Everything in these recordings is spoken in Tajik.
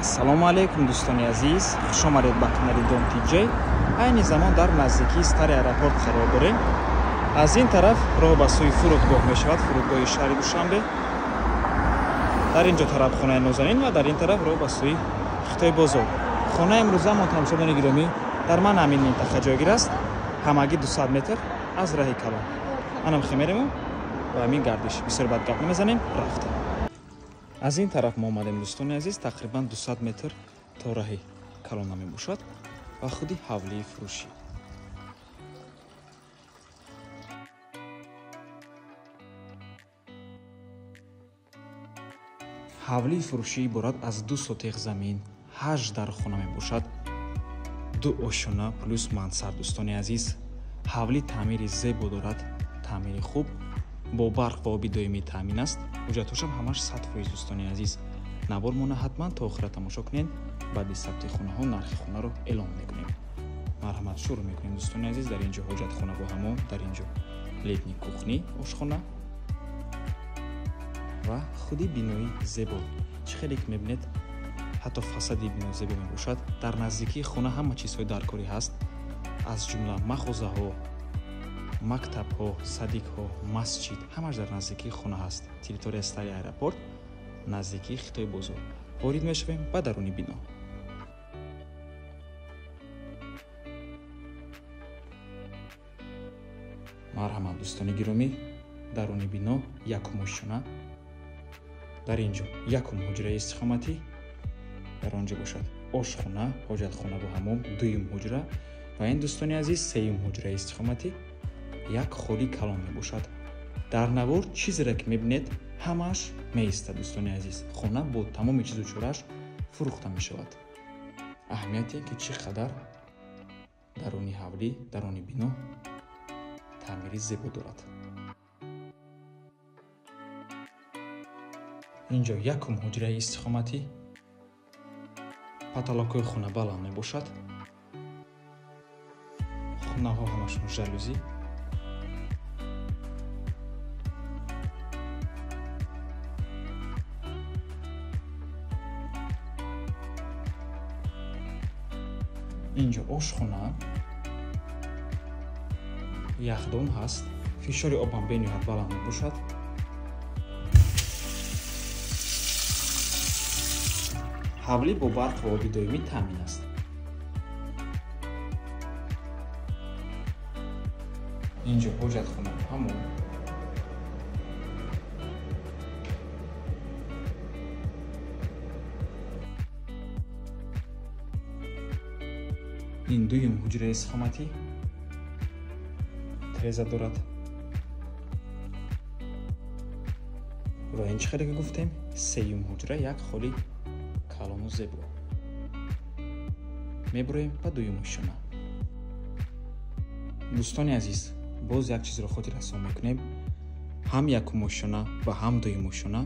салому алейкум дӯстони азиз, хуш омадед ба канали Don TJ. айни замон дар наздикии стари аэропорт қарор дорем. аз ин тараф роҳ ба сӯи фурудгоҳ мешавад, фурудгоҳи шаҳри Душанбе. дар ин ҷо тараб хонаи нозанин ва дар ин тараф роҳ ба сӯи Хитой бозор. хонаи имрӯзаамон тамошобинони гиромӣ дар ман ҳамин минтақа ҷойгир аст, ҳамагӣ 200 метр аз раҳи калон. манам хемерему ва ҳамин гардиш бисёр бад гап намезанем, рафтем. аз ин тараф мо омадем дӯстони азиз, тақрибан 200 метр то раҳи калона мебошад ва худи ҳавлии фурӯшӣ. ҳавлии фурӯшӣ иборат аз 2 сотиқ замин, 8 дар хона мебошад, 2 ошона плюс мансард. дӯстони азиз, ҳавлӣ таъмири зебо дорад, таъмири хуб, бо барқ ва оби доимӣ таъмин аст. ҳуҷҷатҳошам ҳамаш 100%. дӯстони азиз, навор мона ҳатман то охира тамошо кунед. баъди сабти хонаҳо нархи хонаро эълон мекунем. марҳамат, шурӯъ мекунем дӯстони азиз. дар ин ҷо ҳоҷатхона бо ҳамон, дар ин ҷо летни кухни, ошхона ва худи бинои зебо. чӣ хеле ки мебинед, ҳатто фасади бино зебо мебошад. дар наздикии хона ҳама чизҳои даркорӣ ҳаст, аз ҷумла махозаҳо, мактабҳо, садикҳо, масҷид, ҳамаш дар наздикии хона ҳаст. территорияи стари аэропорт, наздикии Хитой бозор. ворид мешавем ба даруни бино. марҳамат дӯстони гиромӣ, даруни бино якум ошона. дар ин ҷо якум ҳуҷраи истиқоматӣ, дар он ҷо бошад ошхона, ҳоҷатхона бо ҳамом, дуюм ҳуҷра ва ин дӯстони азиз сеюм ҳуҷраи истиқоматӣ. як холи калон мебошад. дар навор чизеро ки мебинед, ҳамааш меистад дӯстони азиз. хона бо тамоми чизу чорааш фурӯхта мешавад. аҳамияте ки чӣ қадар даруни ҳавлӣ, даруни бино таъмири зебо дорад. ин ҷо якум ҳуҷраи истиқоматӣ. паталокҳои хона баланд мебошад. хонаҳо ҳамашон жалюзи. ин ҷо ошхона, яхдон ҳаст. фишори обам бениҳоят баланд мебошад. ҳавлӣ бо барқ ва оби доимӣ таъмин аст. ин ҷо ҳоҷатхона бо ҳамон. ин дуюм ҳуҷраи истиқоматӣ, треза дорад. ва ин чӣ хеле ки гуфтем, сеюм ҳуҷра, як холи калону зебо. мебуроем ба дуюм ошона. дӯстони азиз, боз як чизро хотир расон мекунем. ҳам якум ошона ва ҳам дуюм ошона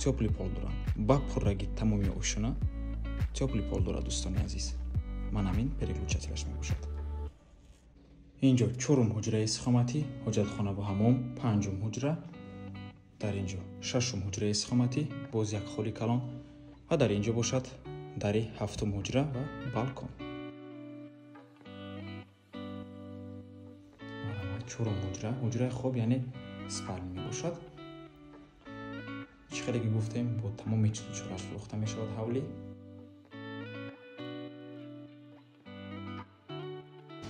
тёпли пол доранд. ба пурраги тамоми ошона тёпли пол дорад дӯстони азиз. ман ҳамин переключателаш мебошад. ин ҷо чорум ҳуҷраи истиқоматӣ, ҳоҷатхона бо ҳамом, панҷум ҳуҷра. дар ин ҷо шашум ҳуҷраи истиқоматӣ, боз як холи калон ва дар ин ҷо бошад дари ҳафтум ҳуҷра ва балкон. чорум ҳуҷра, ҳуҷраи хоб, яъне спальня мебошад. чӣ хеле ки гуфтем, бо тамоми чизу чораш фурӯхта мешавад ҳавлӣ.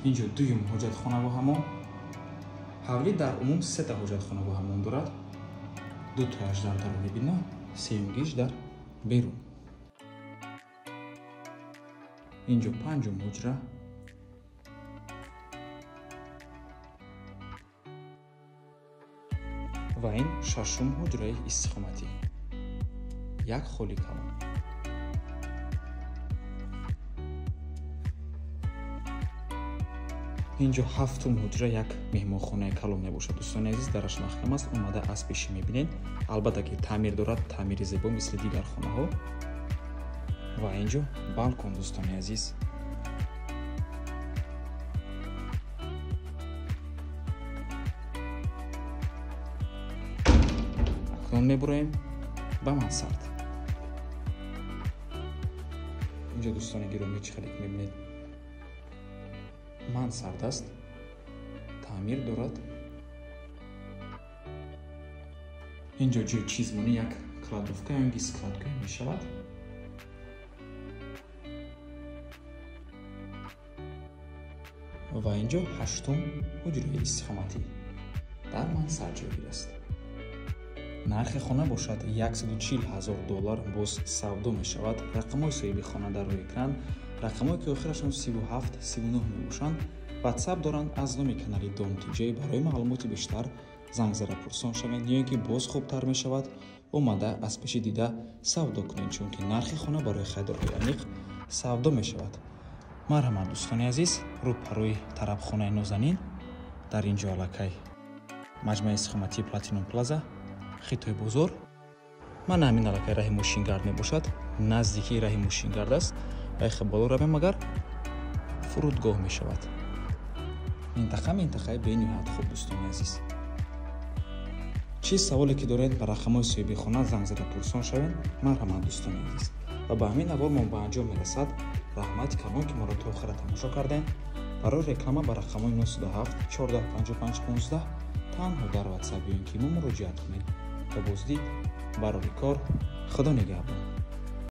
ин ҷо дуюм ҳоҷатхона бо ҳамон. ҳавлӣ дар умум 3 ҳоҷатхона бо ҳамон дорад. 2 тояш дар даруни бино, сеюмгиш дар берун. ин ҷо панҷум ҳуҷра. ва ин шашум ҳуҷраи истиқоматӣ, як холи калон. ин ҷо ҳафтум ҳуҷра, як меҳмонхонаи калон мебошад дӯстони азиз. дараш маҳкам аст, омада аз пешӣ мебинед. албатта ки таъмир дорад, таъмири зебо мисли дигар хонаҳо. ва ин ҷо балкон дӯстони азиз. акнун мебуроем ба мансард. اینجا دوستان گرامی چه خلق میبینید مانسارد است تعمیر دارد. اینجا جای چیزمانی یک کلادوفکا یا گیسکلادگاه می شود. و اینجا هشتم حجره استخامتی در مансарджоگир است. нархи хона бошад $140,000 боз савдо мешавад. рақамҳои соҳиби хона дар рӯи экран, рақамҳое ки охирашон 37-39 мебошанд. ватсап доранд. аз номи канали Дон TJ барои маълумоти бештар занг зада пурсон шавед ё ин ки боз хубтар мешавад омада аз пеши дида савдо кунед, чунки нархи хона барои харидорҳои аниқ савдо мешавад. марҳамат дӯстони азиз, рӯпарӯи тарабхонаи нозанин дар инҷо аллакай маҷмӯи истиқоматии Platinum Plaza хитои бозор. ман ҳамин аллакай раҳи мошингард мебошад, наздикии раҳи мошингард аст. байхе боло равем агар фурудгоҳ мешавад. минтақаи бениҳоят хуб дӯстони азиз. чиз саволе ки доред ба рақамҳои соҳиби хона занг зада пурсон шавед. марҳамат дӯстони азиз, ва ба ҳамин навор мо ба анҷом мерасад. раҳмати калон ки моро то охира тамошо кардем. барои реклама ба рақамҳои 937 14 55 15 танҳо дар ватсап ё ин ки мо муроҷиат кунед. تا بازدید برای کار خدا نگهدار.